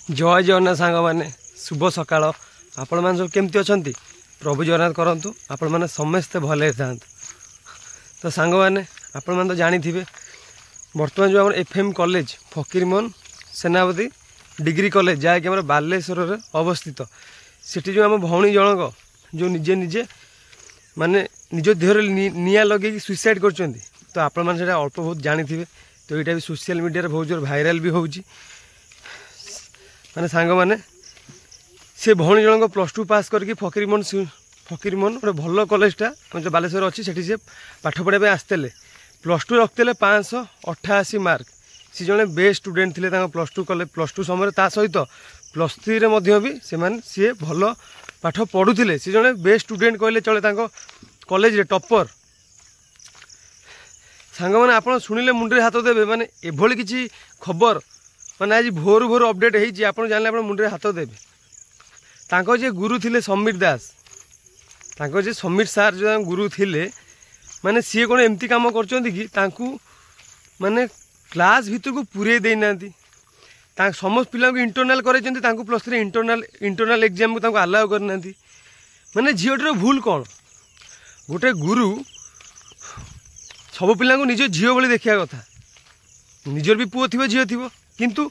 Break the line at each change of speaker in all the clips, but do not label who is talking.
जय जगन्नाथ सांग मैंने शुभ सकाल आपण मैंने सब केमती अच्छा प्रभु जगन्नाथ करंतु आपण मैंने समस्ते भले था। तो सांग मैंने आपण मैंने तो जानी थे बर्तमान जो एफएम कॉलेज फकीरमोहन सेनापति डिग्री कॉलेज जहाँकि आम बालेश्वर अवस्थित सेठी जो आम भौणी जनक जो निजे निजे माने निज देहर निया लगे सुइसाइड कर तो आपण मैंने अल्प बहुत जानी थे। तो यहाँ भी सोशल मीडिया बहुत जोर भाइराल भी होची माने सांग मैंने से भौणी जनक +2 पास करके फकीरमोहन गोटे भल कॉलेजटा जो बालेश्वर अच्छी से पाठ पढ़ाई आसते +2 रखते 588 मार्क सी जड़े बेस्ट स्टूडेंट थे +2 कले +2 समय सहित +3 भी सी भल पाठ पढ़ुले सी जड़े बेस्ट स्टूडेंट कहले चले कॉलेज रे टॉपर सांग मैंने आप शुणिले मुंडे हाथ देवे माने एभली किसी खबर माने आज भोर भोर अपडेट होती आप जाने आप मुंडे हाथ देवे तांको जे गुरु थिले समीर दास तांको जे समीर सार जो गुरु थिले माने सी कौन एमती काम करचंती कि तांकू माने क्लास भीतर को पूरे दे नांती समस्त पिला को इंटरनल करैचंती तांकू +3 इंटरनल एग्जाम को अलाउ कर नांती माने झीटर भूल कौन गोटे गुरु सब पिला को निज झील भली देखा कथा निजर भी पुओ थी झील थी किंतु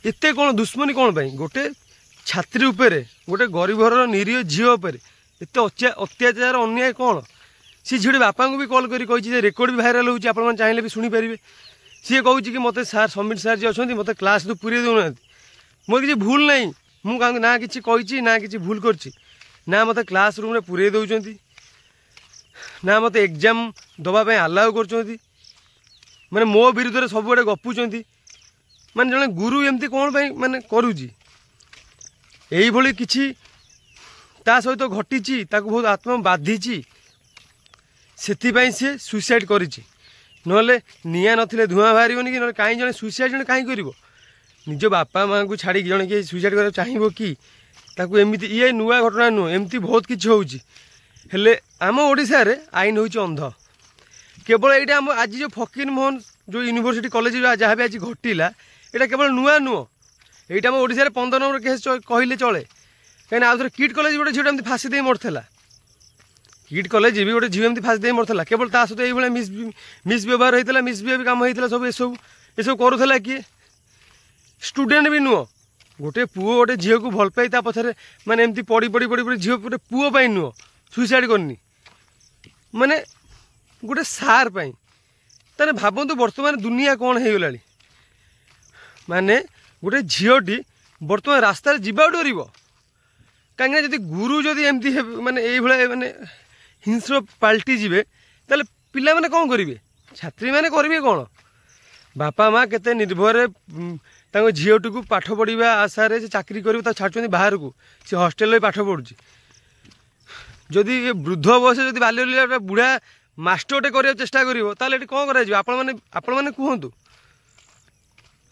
एते कौन दुश्मनी कौन पाई गोटे छात्री उपरे गोटे गरीब घर निरीह झील उपर एत अत्याचार अन्याय कौन सी झील बापा को भी कॉल करी रेकर्ड भी भाइराल होची आप चाहिए भी शुणिपारे सी कहूँ कि मत सार समीर सार जी अच्छा मत क्लास तो पूरे दूना मोर किसी भूल ना मुझे ना कि ना कि भूल करना मत क्लास रूम पूरे दौरान ना मत एग्जाम दवाई अलाउ कर माने मो विरुद्ध में सब आड़े गपुंट माने जड़े गुरु एमती कौन माने करुची यही किसी ता सहित घटी बहुत आत्मा बाधी से सी सुइसाइड कर निया नथिले धुआं बाहर कि कहीं जड़े सुइसाइड जड़े कहीं कर निज बापा माँ को छाड़ी जड़े किए सुइसाइड कर चाहिए कि एमती ये नुआ घटना नुह एमती बहुत किसी होले आम ओडिशा रे आईन होची अंध केवल ये आम आज जो फकीरमोहन जो यूनिवर्सिटी कॉलेज जहाँ भी आज घटिला यहाँ केवल नुआ नुह ये आम ओडिशा रे 15 नंबर केस कहले चले कहीं आउ थे किट कॉलेज गोटे झील एमती फाँसी दे मरला किट कॉलेज भी गोटे झील एमती फाँसी दे मरला केवल ता सहित ये मिसव्यवहार होता मिसबिहेव काम होता सब ये करूला किए स्टूडेंट भी नुह गोटे पुओ गोटे झील को भल पाई पछरे माने एमती पड़ी पड़ी पड़ी पड़ी झील गोटे पुओ पाई नुह सुइसाइड करनी माने गोटे सार पाई ताने भावतु बर्तमान दुनिया कौन हो गला माने गोटे झीलटी बर्तमान रास्तार जीवा डर कहीं जब गुरु जदि एमती माने ये माने हिंस्र पाल्टी जीवे ताले पिला माने कौन करेंगे छात्री माने करेंगे कौन बापा माँ केते निर्भर झीलटी को पाठ पढ़ा आशारे से चाकरी कर छाड़ुं बाहर को सी हस्टेल पाठ पढ़ुची जदि ये वृद्ध बयस जब बाल्य बुढ़ा मास्टरटे करने चेष्टा कर कौन कर कहतु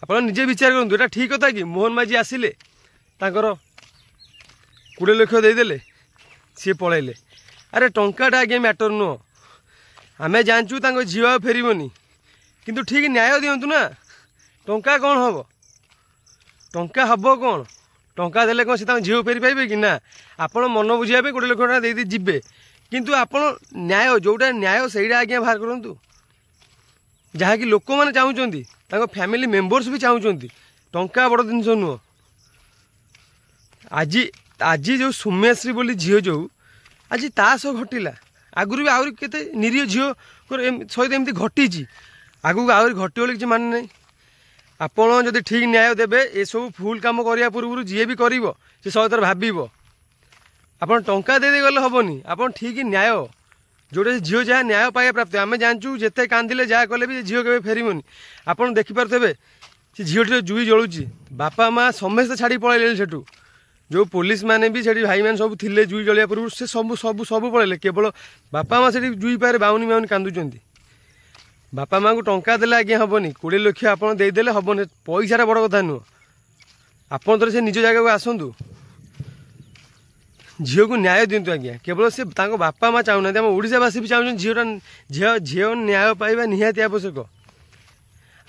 आप निजे विचार करूँ यहाँ ठीक कथा कि मोहन माझी आसिले 20 लाख देदेले सी पलैले अरे टंकाटा आगे मैटर नुह आम जानचु झील फेरबनी किंतु ठीक न्याय दिंतु ना टंका कौन हम टंका हम कौन टंका देले कौन से झील फेरी पाइबे कि ना आपण मन बुझाइबे 1 लाख टका दे जीवे किंतु आपण न्याय जोटा न्याय सहीटा आज्ञा बाहर करूँ जहाँकि लोक मैंने चाहूँगी फैमिली मेंबर्स भी चाहूँगी टंका बड़ जिनस नुह आज आज जो सौम्याश्री बोली झील जो आज तास घटिला आगुरी भी आहरी केते निरीह झील सहित एमती घटी आगू आहरी घटे बोली किसी मान ना आपड़ जब ठीक न्याय देवे ये सब फुल कम करने पूर्व जी भी कर सहित भाव आप टंका दे गले हेनी आप ठीक न्याय जोटे झील जहाँ न्याय पाइबा प्राप्त आम जानचु जिते कांदिले जहाँ कले भी झील के फेरबनी आप देखिपे से झील जुई जलुची बापा माँ समस्ते छाड़ी पलैले सेठू जो पुलिस माने भी से भाई मैंने सब थे जुई जलिया पूर्व से सब सब सब पलैले केवल बापा माँ से जुई पारे बाउनी बाउनी कांदुंट बापा माँ को टंका देले आज्ञा हेनी 20 लाख आपड़ देदेले हेनी पैसा बड़ कथा नुह आपड़ तो से निज जगह को आसतु झील को न्याय दिंतु आज्ञा केवल से बापा माँ चाहूना आम ओडावासी भी चाहूँ झील न्याय पाइबा निहाती आवश्यक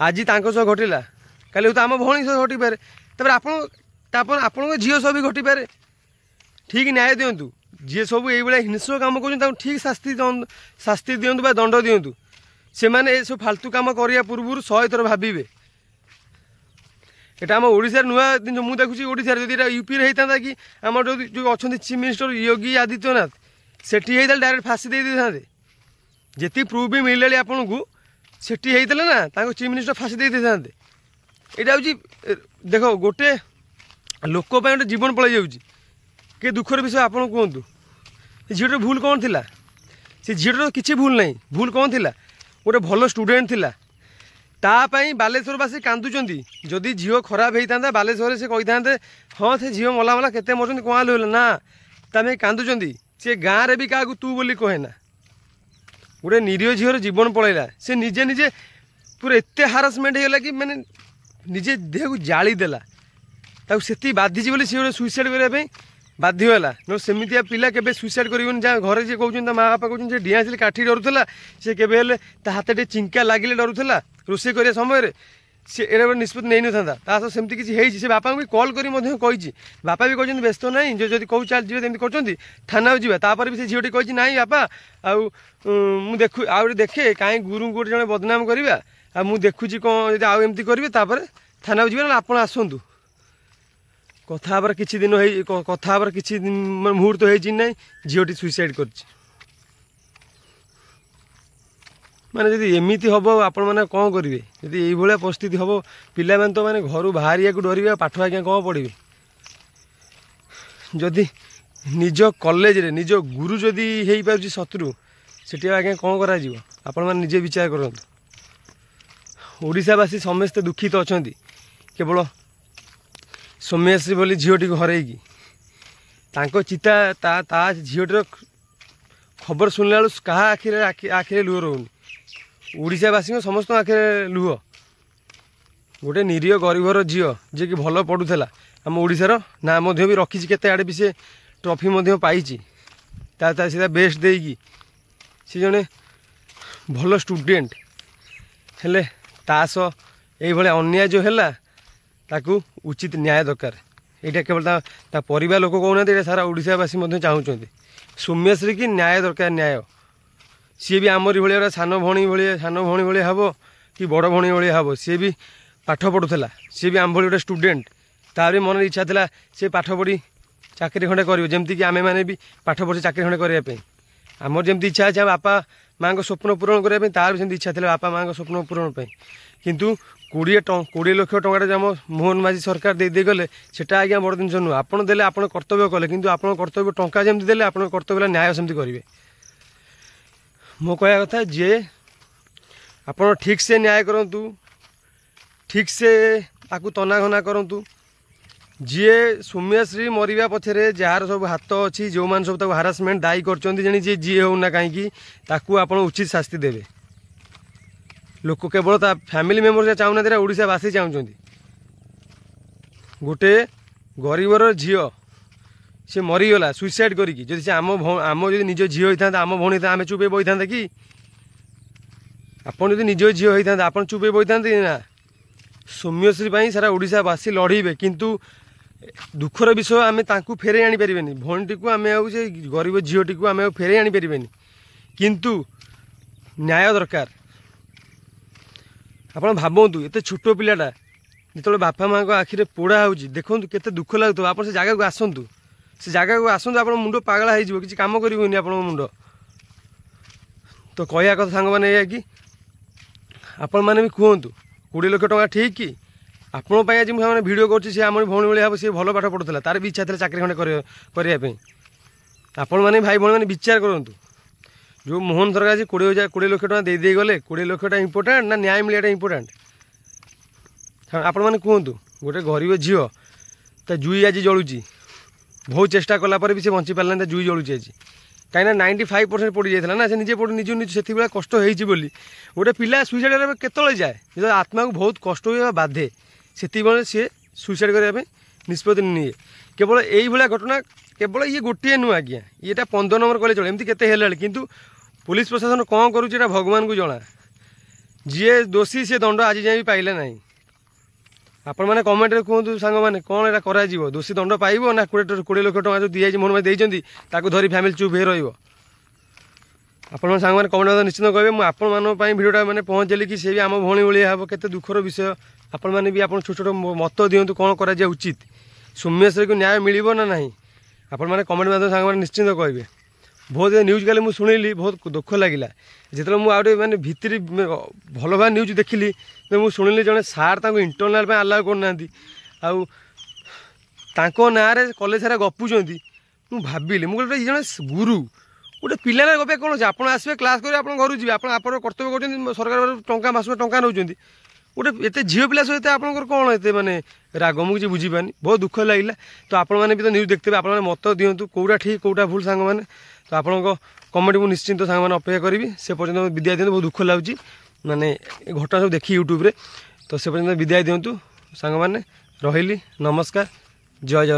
आज सह घटिला କାଲି ହୁଏତ ଆମ ଭଉଣୀ ସହ ଘଟିପାରେ, ତାପରେ ଆପଣଙ୍କ ଝିଅ ସହ ବି ଘଟିପାରେ। ଠିକ୍ ନ୍ୟାୟ ଦିଅନ୍ତୁ। ଯିଏ ସବୁ ଏଇଭଳିଆ ହିଂସ୍ର କାମ କରୁଛନ୍ତି ତାଙ୍କୁ ଠିକ୍ ଶାସ୍ତି ଦିଅନ୍ତୁ ବା ଦଣ୍ଡ ଦିଅନ୍ତୁ। ସେମାନେ ଏସବୁ ଫାଲତୁ କାମ କରିବା ପୂର୍ବରୁ 100 ଥର ଭାବିବେ। এটা ଆମ ଓଡ଼ିଶାରେ ନୂଆ ଜିନିଷ ମୁଁ ଦେଖୁଛି। ଓଡ଼ିଶାରେ ଯଦି ଏଇଟା ୟୁପିରେ ହେଇଥାନ୍ତା କି ଆମର ଯେଉଁ ଅଛନ୍ତି ଚିଫ୍ ମିନିଷ୍ଟର ଯୋଗୀ ଆଦିତ୍ୟନାଥ, ସେଠି ହେଇଥିଲେ ଡାଇରେକ୍ଟ ଫାଶୀ ଦେଇ ଦେଇଥାନ୍ତେ। ଯେତିକି ପ୍ରୁଫ୍ ବି ମିଳିଲାଣି ଆପଣଙ୍କୁ, ସେଠି ହେଇଥିଲେ ନା ତାଙ୍କୁ ଚିଫ୍ ମିନିଷ୍ଟର ଫାଶୀ ଦେଇ ଦେଇଥାନ୍ତେ। ଏଇଟା ହେଉଛି ଦେଖ, ଗୋଟେ ଲୋକ ପାଇଁ ଗୋଟେ ଜୀବନ ପଳାଇ ଯାଉଛି। କି ଦୁଃଖର ବିଷୟ ଆପଣ କୁହନ୍ତୁ। ସେ ଝିଅଟାର ଭୁଲ କ'ଣ ଥିଲା? ସେ ଝିଅଟାର କିଛି ଭୁଲ ନାହିଁ। ଭୁଲ କ'ଣ ଥିଲା? ଗୋଟେ ଭଲ ଷ୍ଟୁଡେଣ୍ଟ ଥିଲା। ତା ପାଇଁ ବାଲେଶ୍ୱରବାସୀ କାନ୍ଦୁଛନ୍ତି। ଯଦି ଝିଅ ଖରାପ ହେଇଥାନ୍ତା ବାଲେଶ୍ୱରରେ ସେ କହିଥାନ୍ତେ ହଁ ସେ ଝିଅ ମଲା କେତେ ମରୁଛନ୍ତି କ'ଣ ହେଲା ନା, ତା ପାଇଁ କାନ୍ଦୁଛନ୍ତି। ସେ ଗାଁରେ ବି କାହାକୁ ତୁ ବୋଲି କହେ ନା। ଗୋଟେ ନିରୀହ ଝିଅର ଜୀବନ ପଳେଇଲା। ସେ ନିଜେ ପୁରା ଏତେ ହାରାସମେଣ୍ଟ ହେଇଗଲା କି ମାନେ ନିଜେ ଦେହକୁ ଜାଳି ଦେଲା। ତାକୁ ସେତିକି ବାଧିଛି ବୋଲି ସେ ଗୋଟେ ସୁଇସାଇଡ୍ କରିବା ପାଇଁ ବାଧ୍ୟ ହେଲା। ନହେଲେ ସେମିତିଆ ପିଲା କେବେ ସୁଇସାଇଡ୍ କରିବନି। ଯାହା ଘରେ ଯିଏ କହୁଛନ୍ତି, ତା ମା ବାପା କହୁଛନ୍ତି, ସେ ଡିଆଁ ଆସିଲେ କାଠି ଡରୁଥିଲା। ସେ କେବେ ହେଲେ ତା ହାତରେ ଟିକେ ଚିଙ୍କା ଲାଗିଲେ ଡରୁଥିଲା। ରୋଷେଇ କରିବା ସମୟରେ ସେ ଏଇଟା ଗୋଟେ ନିଷ୍ପତ୍ତି ନେଇନଥାନ୍ତା। ତା ସହ ସେମିତି କିଛି ହେଇଛି। ସେ ବାପାଙ୍କୁ ବି କଲ୍ କରି ମଧ୍ୟ କହିଛି। ବାପା ବି କହିଛନ୍ତି ବ୍ୟସ୍ତ ନାହିଁ, ଯଦି କହୁ ଚାଲ ଯିବେ ଏମିତି କରୁଛନ୍ତି ଥାନାକୁ ଯିବା। ତାପରେ ବି ସେ ଝିଅଟି କହିଛି ନାଇଁ ବାପା, ଆଉ ମୁଁ ଆଉ ଦେଖେ କାହିଁ ଗୁରୁଙ୍କୁ ଗୋଟେ ଜଣେ ବଦନାମ କରିବା, ଆଉ ମୁଁ ଦେଖୁଛି କ'ଣ ଯଦି ଆଉ ଏମିତି କରିବେ ତାପରେ ଥାନାକୁ ଯିବେ, ନହେଲେ ଆପଣ ଆସନ୍ତୁ। କଥା ହେବାର କିଛି ମୁହୂର୍ତ୍ତ ହେଇଛି ନାହିଁ, ଝିଅଟି ସୁଇସାଇଡ୍ କରିଛି। ମାନେ ଯଦି ଏମିତି ହେବ ଆପଣମାନେ କ'ଣ କରିବେ? ଯଦି ଏଇଭଳିଆ ପରିସ୍ଥିତି ହେବ, ପିଲାମାନେ ତ ମାନେ ଘରୁ ବାହାରିବାକୁ ଡରିବେ, ପାଠ ଆଜ୍ଞା କ'ଣ ପଢ଼ିବେ? ଯଦି ନିଜ କଲେଜରେ ନିଜ ଗୁରୁ ଯଦି ହେଇପାରୁଛି ଶତ୍ରୁ, ସେଠି ଆଜ୍ଞା କ'ଣ କରାଯିବ? ଆପଣମାନେ ନିଜେ ବିଚାର କରନ୍ତୁ। ଓଡ଼ିଶାବାସୀ ସମସ୍ତେ ଦୁଃଖିତ ଅଛନ୍ତି। କେବଳ ସୌମ୍ୟାଶ୍ରୀ ବୋଲି ଝିଅଟିକୁ ହରେଇକି ତାଙ୍କ ଚିତା ତା ଝିଅଟିର ଖବର ଶୁଣିଲା ବେଳୁ କାହା ଆଖିରେ ଲୁହ ରହୁନି। ଓଡ଼ିଶାବାସୀଙ୍କ ସମସ୍ତଙ୍କ ଆଖିରେ ଲୁହ। ଗୋଟେ ନିରୀହ ଗରିବର ଝିଅ ଯିଏକି ଭଲ ପଢ଼ୁଥିଲା, ଆମ ଓଡ଼ିଶାର ନାଁ ମଧ୍ୟ ବି ରଖିଛି, କେତେ ଆଡ଼େ ବି ସେ ଟ୍ରଫି ମଧ୍ୟ ପାଇଛି। ସେ ବେଷ୍ଟ ଦେଇକି ସେ ଜଣେ ଭଲ ଷ୍ଟୁଡେଣ୍ଟ ହେଲେ ତା ସହ ଏଇଭଳିଆ ଅନ୍ୟାୟ ଯେଉଁ ହେଲା, ତାକୁ ଉଚିତ ନ୍ୟାୟ ଦରକାର। ଏଇଟା କେବଳ ତା ପରିବାର ଲୋକ କହୁନାହାନ୍ତି, ଏଇଟା ସାରା ଓଡ଼ିଶାବାସୀ ମଧ୍ୟ ଚାହୁଁଛନ୍ତି। ସୌମ୍ୟାଶ୍ରୀ କି ନ୍ୟାୟ ଦରକାର, ନ୍ୟାୟ। ସିଏ ବି ଆମରି ଭଳିଆ ସାନ ଭଉଣୀ ଭଳିଆ ହେବ କି ବଡ଼ ଭଉଣୀ ଭଳିଆ ହେବ। ସିଏ ବି ପାଠ ପଢ଼ୁଥିଲା, ସିଏ ବି ଆମ ଭଳି ଗୋଟେ ଷ୍ଟୁଡେଣ୍ଟ। ତାର ବି ମନରେ ଇଚ୍ଛା ଥିଲା ସେ ପାଠ ପଢ଼ି ଚାକିରି ଖଣ୍ଡେ କରିବ, ଯେମିତିକି ଆମେମାନେ ବି ପାଠ ପଢ଼ି ଚାକିରି ଖଣ୍ଡେ କରିବା ପାଇଁ। ଆମର ଯେମିତି ଇଚ୍ଛା ଅଛି ଆମ ବାପା ମାଆଙ୍କ ସ୍ୱପ୍ନ ପୂରଣ କରିବା ପାଇଁ, ତାର ବି ସେମିତି ଇଚ୍ଛା ଥିଲା ବାପା ମାଆଙ୍କ ସ୍ୱପ୍ନ ପୂରଣ ପାଇଁ। କିନ୍ତୁ 20 ଲକ୍ଷ ଟଙ୍କାଟା ଯେ ଆମ ମୋହନ ମାଝୀ ସରକାର ଦେଇଗଲେ, ସେଟା ଆଜ୍ଞା ବଡ଼ ଜିନିଷ ନୁହଁ। ଆପଣ ଦେଲେ, ଆପଣ କର୍ତ୍ତବ୍ୟ କଲେ, କିନ୍ତୁ ଆପଣଙ୍କ କର୍ତ୍ତବ୍ୟ ଟଙ୍କା ଯେମିତି ଦେଲେ, ଆପଣଙ୍କ କର୍ତ୍ତବ୍ୟ ହେଲା ନ୍ୟାୟ ସେମିତି କରିବେ। ମୋ କହିବା କଥା ଯେ ଆପଣ ଠିକ୍ସେ ନ୍ୟାୟ କରନ୍ତୁ, ଠିକ୍ସେ ତାକୁ ତନାଘନା କରନ୍ତୁ। ଯିଏ ସୌମ୍ୟାଶ୍ରୀ ମରିବା ପଛରେ ଯାହାର ସବୁ ହାତ ଅଛି, ଯେଉଁମାନେ ସବୁ ତାକୁ ହାରାସମେଣ୍ଟ ଦାୟୀ କରିଛନ୍ତି, ଯିଏ ହେଉନା କାହିଁକି, ତାକୁ ଆପଣ ଉଚିତ ଶାସ୍ତି ଦେବେ। ଲୋକ କେବଳ ତା ଫ୍ୟାମିଲି ମେମ୍ବର ଚାହୁଁନାହାନ୍ତି, ଏଇଟା ଓଡ଼ିଶାବାସୀ ଚାହୁଁଛନ୍ତି। ଗୋଟେ ଗରିବର ଝିଅ ସେ ମରିଗଲା ସୁଇସାଇଡ୍ କରିକି। ଯଦି ସେ ଆମ ଯଦି ନିଜ ଝିଅ ହେଇଥାନ୍ତା, ଆମ ଭଉଣୀ ହେଇଥାନ୍ତା, ଆମେ ଚୁପ୍ ହେଇ ବସିଥାନ୍ତେ କି? ଆପଣ ଯଦି ନିଜ ଝିଅ ହେଇଥାନ୍ତେ, ଆପଣ ଚୁପ୍ ହେଇ ବସିଥାନ୍ତେ ନା? ସୌମ୍ୟଶ୍ରୀ ପାଇଁ ସାରା ଓଡ଼ିଶାବାସୀ ଲଢ଼ିବେ, କିନ୍ତୁ ଦୁଃଖର ବିଷୟ ଆମେ ତାଙ୍କୁ ଫେରେଇ ଆଣିପାରିବେନି। ଭଉଣୀଟିକୁ ଆମେ ଆଉ ସେ ଗରିବ ଝିଅଟିକୁ ଆମେ ଆଉ ଫେରେଇ ଆଣିପାରିବେନି, କିନ୍ତୁ ନ୍ୟାୟ ଦରକାର। ଆପଣ ଭାବନ୍ତୁ, ଏତେ ଛୋଟ ପିଲାଟା ଯେତେବେଳେ ବାପା ମାଆଙ୍କ ଆଖିରେ ପୋଡ଼ା ହେଉଛି, ଦେଖନ୍ତୁ କେତେ ଦୁଃଖ ଲାଗୁଥିବ। ଆପଣ ସେ ଜାଗାକୁ ଆସନ୍ତୁ, ଆପଣଙ୍କ ମୁଣ୍ଡ ପାଗଳା ହେଇଯିବ, କିଛି କାମ କରିବନି ଆପଣଙ୍କ ମୁଣ୍ଡ। ତ କହିବା କଥା ସାଙ୍ଗମାନେ ଏଇଆ କି ଆପଣମାନେ ବି କୁହନ୍ତୁ 20 ଲକ୍ଷ ଟଙ୍କା ଠିକ୍ କି? ଆପଣଙ୍କ ପାଇଁ ଆଜି ମୁଁ ସେମାନେ ଭିଡ଼ିଓ କରୁଛି। ସେ ଆମର ଭଉଣୀ ଭଳିଆ ହେବ, ସେ ଭଲ ପାଠ ପଢ଼ୁଥିଲା, ତାର ବି ଇଚ୍ଛା ଥିଲା ଚାକିରି ଖଣ୍ଡେ କରିବା ପାଇଁ। ଆପଣମାନେ ଭାଇ ଭଉଣୀମାନେ ବିଚାର କରନ୍ତୁ। ଯେଉଁ ମୋହନ ସରକାର ଆଜି 20 ଲକ୍ଷ ଟଙ୍କା ଦେଇଗଲେ, 20 ଲକ୍ଷଟା ଇମ୍ପୋର୍ଟାଣ୍ଟ ନା ନ୍ୟାୟ ମିଳିବାଟା ଇମ୍ପୋର୍ଟାଣ୍ଟ? ଆପଣମାନେ କୁହନ୍ତୁ। ଗୋଟେ ଗରିବ ଝିଅ, ତା ଜୁଇ ଆଜି ଜଳୁଛି, ବହୁତ ଚେଷ୍ଟା କଲା ପରେ ବି ସେ ବଞ୍ଚି ପାରିଲାନି, ତା ଜୁଇ ଜଳୁଛି ଆଜି। କାହିଁକିନା 95% ପଡ଼ି ଯାଇଥିଲା ନା, ସେ ନିଜେ ସେତିକିବେଳେ କଷ୍ଟ ହେଇଛି ବୋଲି। ଗୋଟେ ପିଲା ସୁଇସାଇଡ୍ କରିବା ପାଇଁ କେତେବେଳେ ଯାଏ? ଯେତେବେଳେ ଆତ୍ମାକୁ ବହୁତ କଷ୍ଟ ହୁଏ ବା ବାଧେ, ସେତିକିବେଳେ ସିଏ ସୁଇସାଇଡ୍ କରିବା ପାଇଁ ନିଷ୍ପତ୍ତି ନିଏ। କେବଳ ଏଇଭଳିଆ ଘଟଣା କେବଳ ଇଏ ଗୋଟିଏ ନୁହଁ ଆଜ୍ଞା, ଇଏଟା 15 ନମ୍ବର କହିଲେ ଚଳେ। ଏମିତି କେତେ ହେଲାଣି, କିନ୍ତୁ ପୁଲିସ ପ୍ରଶାସନ କ'ଣ କରୁଛି ଏଇଟା ଭଗବାନଙ୍କୁ ଜଣା। ଯିଏ ଦୋଷୀ ସେ ଦଣ୍ଡ ଆଜି ଯାଏଁ ବି ପାଇଲେ ନାହିଁ। ଆପଣମାନେ କମେଣ୍ଟରେ କୁହନ୍ତୁ ସାଙ୍ଗମାନେ କ'ଣ ଏଇଟା କରାଯିବ, ଦୋଷୀ ଦଣ୍ଡ ପାଇବ ନା 20 ଲକ୍ଷ ଟଙ୍କା ଯେଉଁ ଦିଆଯାଇଛି ମୋହନ ଭାଇ ଦେଇଛନ୍ତି ତାକୁ ଧରି ଫ୍ୟାମିଲି ଚୁପ୍ ହେଇ ରହିବ? ଆପଣମାନେ ସାଙ୍ଗମାନେ କମେଣ୍ଟ ମଧ୍ୟ ନିଶ୍ଚିତ କହିବେ। ମୁଁ ଆପଣମାନଙ୍କ ପାଇଁ ଭିଡ଼ିଓଟା ମାନେ ପହଞ୍ଚେଇଲି କି ସେ ବି ଆମ ଭଉଣୀ ଭଳିଆ ହେବ, କେତେ ଦୁଃଖର ବିଷୟ। ଆପଣମାନେ ବି ଆପଣ ଛୋଟ ଛୋଟ ମତ ଦିଅନ୍ତୁ କ'ଣ କରାଯିବା ଉଚିତ, ସୌମ୍ୟଶ୍ରୀକୁ ନ୍ୟାୟ ମିଳିବ ନା ନାହିଁ। ଆପଣମାନେ କମେଣ୍ଟ ମାଧ୍ୟମରେ ସାଙ୍ଗମାନେ ନିଶ୍ଚିନ୍ତ କହିବେ। ବହୁତ ନ୍ୟୁଜ୍ କାଲି ମୁଁ ଶୁଣିଲି, ବହୁତ ଦୁଃଖ ଲାଗିଲା। ଯେତେବେଳେ ମୁଁ ଆଉ ଗୋଟେ ମାନେ ଭିତରେ ଭଲ ଭାବେ ନ୍ୟୁଜ୍ ଦେଖିଲି, ମୁଁ ଶୁଣିଲି ଜଣେ ସାର୍ ତାଙ୍କୁ ଇଣ୍ଟରନାଲ୍ ପାଇଁ ଆଲାଉ କରୁନାହାନ୍ତି, ଆଉ ତାଙ୍କ ନାଁରେ କଲେଜ ସାରା ଗପୁଛନ୍ତି। ମୁଁ ଭାବିଲି, ମୁଁ କହିଲି ଜଣେ ଗୁରୁ ଗୋଟେ ପିଲାମାନେ ଗପିବା କ'ଣ ଅଛି? ଆପଣ ଆସିବେ କ୍ଲାସ୍ କରିବେ, ଆପଣ ଘରକୁ ଯିବେ, ଆପଣ ଆପଣଙ୍କ କର୍ତ୍ତବ୍ୟ କରୁଛନ୍ତି, ସରକାର ଟଙ୍କା ମାସକୁ ଟଙ୍କା ନେଉଛନ୍ତି। ଗୋଟେ ଏତେ ଝିଅ ପିଲା ସହିତ ଆପଣଙ୍କର କ'ଣ ଏତେ ମାନେ ରାଗ, ମୁଁ କିଛି ବୁଝିପାରୁନି। ବହୁତ ଦୁଃଖ ଲାଗିଲା। ତ ଆପଣମାନେ ବି ତ ନ୍ୟୁଜ୍ ଦେଖିଥିବେ, ଆପଣମାନେ ମତ ଦିଅନ୍ତୁ କେଉଁଟା ଠିକ୍ କେଉଁଟା ଭୁଲ ସାଙ୍ଗମାନେ। ତ ଆପଣଙ୍କ କମେଣ୍ଟ ମୁଁ ନିଶ୍ଚିନ୍ତ ସାଙ୍ଗମାନେ ଅପେକ୍ଷା କରିବି। ସେ ପର୍ଯ୍ୟନ୍ତ ବିଦାୟ ଦିଅନ୍ତୁ। ବହୁତ ଦୁଃଖ ଲାଗୁଛି ମାନେ ଏ ଘଟଣା ସବୁ ଦେଖି ୟୁଟ୍ୟୁବରେ। ତ ସେ ପର୍ଯ୍ୟନ୍ତ ବିଦାୟ ଦିଅନ୍ତୁ ସାଙ୍ଗମାନେ। ରହିଲି, ନମସ୍କାର, ଜୟ ଜଗନ୍ନାଥ।